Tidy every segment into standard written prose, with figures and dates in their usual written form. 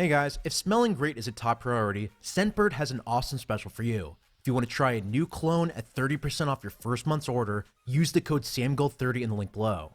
Hey guys, if smelling great is a top priority, Scentbird has an awesome special for you. If you want to try a new cologne at 30% off your first month's order, use the code SAMGOLD30 in the link below.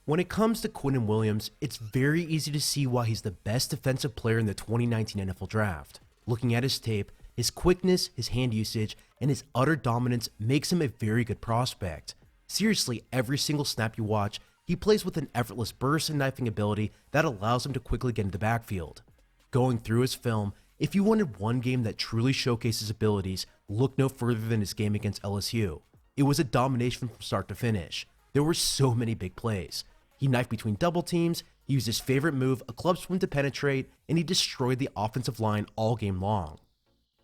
When it comes to Quinnen Williams, it's very easy to see why he's the best defensive player in the 2019 NFL Draft. Looking at his tape, his quickness, his hand usage, and his utter dominance makes him a very good prospect. Seriously, every single snap you watch, he plays with an effortless burst and knifing ability that allows him to quickly get into the backfield. Going through his film, if you wanted one game that truly showcased his abilities, look no further than his game against LSU. It was a domination from start to finish. There were so many big plays. He knifed between double teams, he used his favorite move, a club swing to penetrate, and he destroyed the offensive line all game long.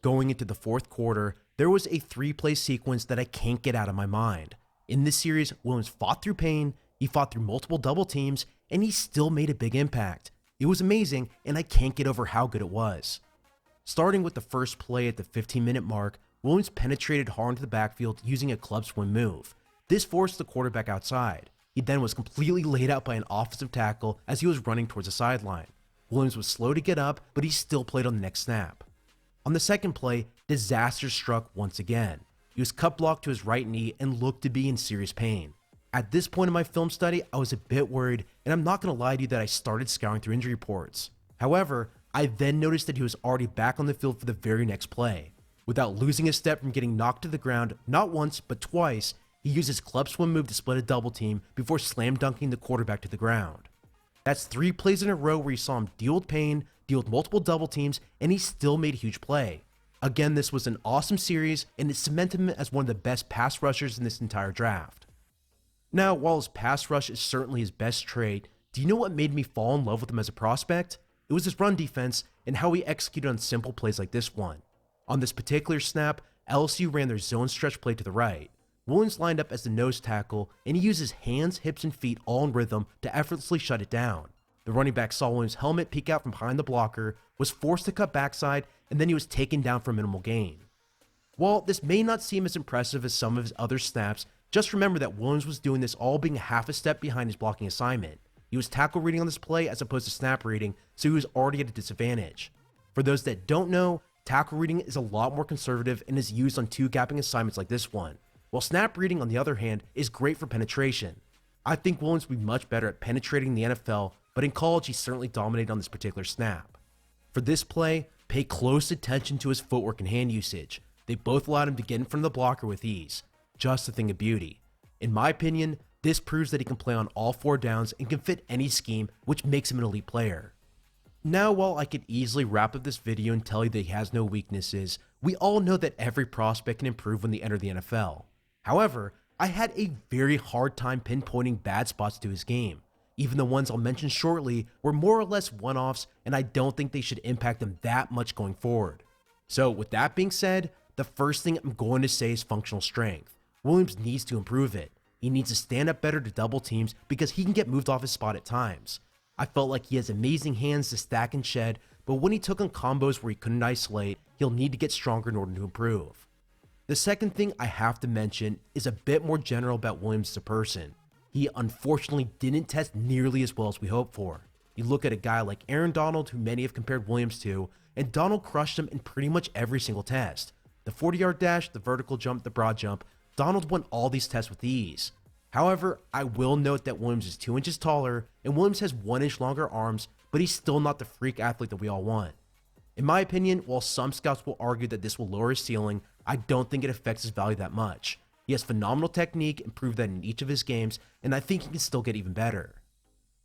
Going into the fourth quarter, there was a 3-play sequence that I can't get out of my mind. In this series, Williams fought through pain, he fought through multiple double teams, and he still made a big impact. It was amazing, and I can't get over how good it was. Starting with the first play at the 15-minute mark, Williams penetrated hard into the backfield using a club swing move. This forced the quarterback outside. He then was completely laid out by an offensive tackle as he was running towards the sideline. Williams was slow to get up, but he still played on the next snap. On the second play, disaster struck once again. He was cut blocked to his right knee and looked to be in serious pain. At this point in my film study, I was a bit worried, and I'm not going to lie to you that I started scouring through injury reports. However, I then noticed that he was already back on the field for the very next play. Without losing a step from getting knocked to the ground, not once, but twice, he used his club swim move to split a double team before slam dunking the quarterback to the ground. That's 3 plays in a row where you saw him deal with pain, deal with multiple double teams, and he still made a huge play. Again, this was an awesome series, and it cemented him as one of the best pass rushers in this entire draft. Now, while his pass rush is certainly his best trait, do you know what made me fall in love with him as a prospect? It was his run defense and how he executed on simple plays like this one. On this particular snap, LSU ran their zone stretch play to the right. Williams lined up as the nose tackle, and he used his hands, hips, and feet all in rhythm to effortlessly shut it down. The running back saw Williams' helmet peek out from behind the blocker, was forced to cut backside, and then he was taken down for minimal gain. While this may not seem as impressive as some of his other snaps, just remember that Williams was doing this all being half a step behind his blocking assignment. He was tackle reading on this play as opposed to snap reading, so he was already at a disadvantage. For those that don't know, tackle reading is a lot more conservative and is used on 2 gapping assignments like this one, while snap reading, on the other hand, is great for penetration. I think Williams would be much better at penetrating the NFL, but in college he certainly dominated on this particular snap. For this play, pay close attention to his footwork and hand usage. They both allowed him to get in front of the blocker with ease. Just a thing of beauty. In my opinion, this proves that he can play on all 4 downs and can fit any scheme, which makes him an elite player. Now, while I could easily wrap up this video and tell you that he has no weaknesses, we all know that every prospect can improve when they enter the NFL. However, I had a very hard time pinpointing bad spots to his game. Even the ones I'll mention shortly were more or less one-offs, and I don't think they should impact him that much going forward. So with that being said, the first thing I'm going to say is functional strength. Williams needs to improve it. He needs to stand up better to double teams because he can get moved off his spot at times. I felt like he has amazing hands to stack and shed, but when he took on combos where he couldn't isolate, he'll need to get stronger in order to improve. The second thing I have to mention is a bit more general about Williams as a person. He unfortunately didn't test nearly as well as we hoped for. You look at a guy like Aaron Donald, who many have compared Williams to, and Donald crushed him in pretty much every single test. The 40-yard dash, the vertical jump, the broad jump, Donald won all these tests with ease. However, I will note that Williams is 2 inches taller, and Williams has 1 inch longer arms, but he's still not the freak athlete that we all want. In my opinion, while some scouts will argue that this will lower his ceiling, I don't think it affects his value that much. He has phenomenal technique and proved that in each of his games, and I think he can still get even better.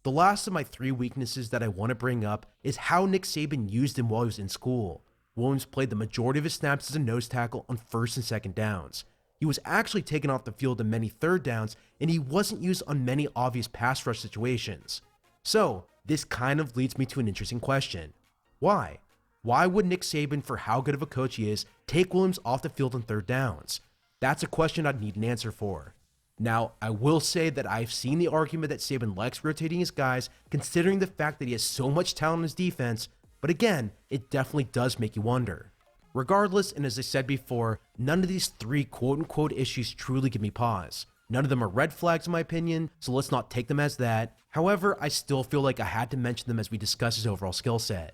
The last of my 3 weaknesses that I want to bring up is how Nick Saban used him while he was in school. Williams played the majority of his snaps as a nose tackle on 1st and 2nd downs. He was actually taken off the field in many 3rd downs, and he wasn't used on many obvious pass rush situations. So, this kind of leads me to an interesting question. Why? Why would Nick Saban, for how good of a coach he is, take Williams off the field on 3rd downs? That's a question I'd need an answer for. Now, I will say that I've seen the argument that Saban likes rotating his guys, considering the fact that he has so much talent in his defense, but again, it definitely does make you wonder. Regardless, and as I said before, none of these 3 quote-unquote issues truly give me pause. None of them are red flags in my opinion, so let's not take them as that. However, I still feel like I had to mention them as we discuss his overall skill set.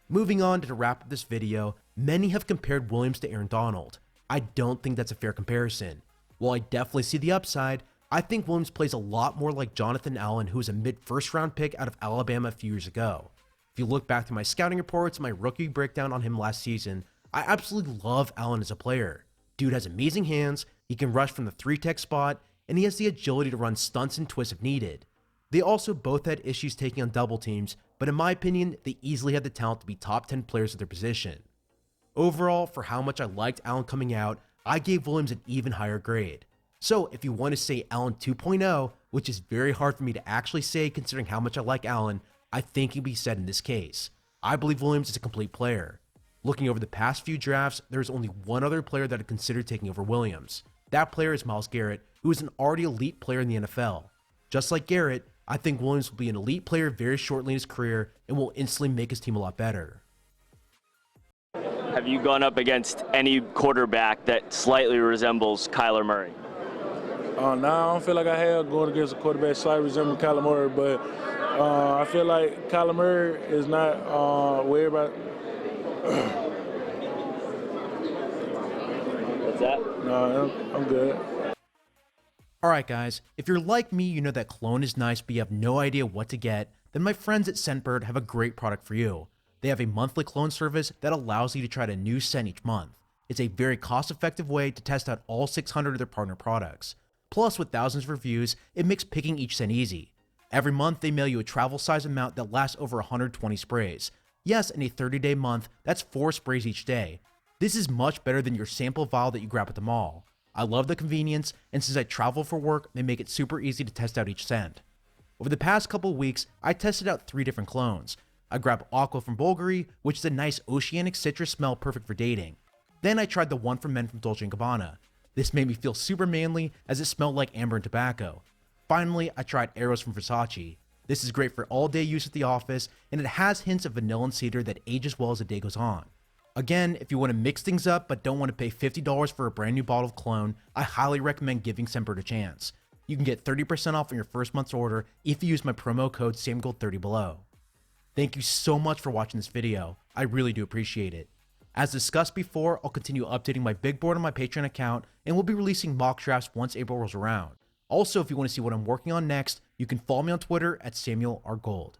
Moving on to wrap up this video, many have compared Williams to Aaron Donald. I don't think that's a fair comparison. While I definitely see the upside, I think Williams plays a lot more like Jonathan Allen, who was a mid-first round pick out of Alabama a few years ago. If you look back to my scouting reports and my rookie breakdown on him last season, I absolutely love Allen as a player. Dude has amazing hands, he can rush from the 3-tech spot, and he has the agility to run stunts and twists if needed. They also both had issues taking on double teams, but in my opinion, they easily had the talent to be top 10 players at their position. Overall, for how much I liked Allen coming out, I gave Williams an even higher grade. So if you want to say Allen 2.0, which is very hard for me to actually say considering how much I like Allen, I think it can be said in this case. I believe Williams is a complete player. Looking over the past few drafts, there's only one other player that I'd consider taking over Williams. That player is Myles Garrett, who is an already elite player in the NFL. Just like Garrett, I think Williams will be an elite player very shortly in his career and will instantly make his team a lot better. Have you gone up against any quarterback that slightly resembles Kyler Murray? No, I don't feel like I have going against a quarterback slightly resembling Kyler Murray, but I feel like Kyler Murray is not where everybody. What's that? No, I'm good. Alright guys, if you're like me, you know that clone is nice but you have no idea what to get, then my friends at Scentbird have a great product for you. They have a monthly clone service that allows you to try a new scent each month. It's a very cost-effective way to test out all 600 of their partner products. Plus, with thousands of reviews, it makes picking each scent easy. Every month, they mail you a travel size amount that lasts over 120 sprays. Yes, in a 30-day month, that's 4 sprays each day. This is much better than your sample vial that you grab at the mall. I love the convenience, and since I travel for work, they make it super easy to test out each scent. Over the past couple of weeks, I tested out 3 different clones. I grabbed Aqua from Bulgari, which is a nice oceanic citrus smell perfect for dating. Then I tried the one for men from Dolce & Gabbana. This made me feel super manly as it smelled like amber and tobacco. Finally, I tried Eros from Versace. This is great for all-day use at the office, and it has hints of vanilla and cedar that age as well as the day goes on. Again, if you want to mix things up but don't want to pay $50 for a brand new bottle of cologne, I highly recommend giving Scentbird a chance. You can get 30% off on your first month's order if you use my promo code SAMGOLD30 below. Thank you so much for watching this video. I really do appreciate it. As discussed before, I'll continue updating my big board on my Patreon account, and we'll be releasing mock drafts once April rolls around. Also, if you want to see what I'm working on next, you can follow me on Twitter at SamuelRGold.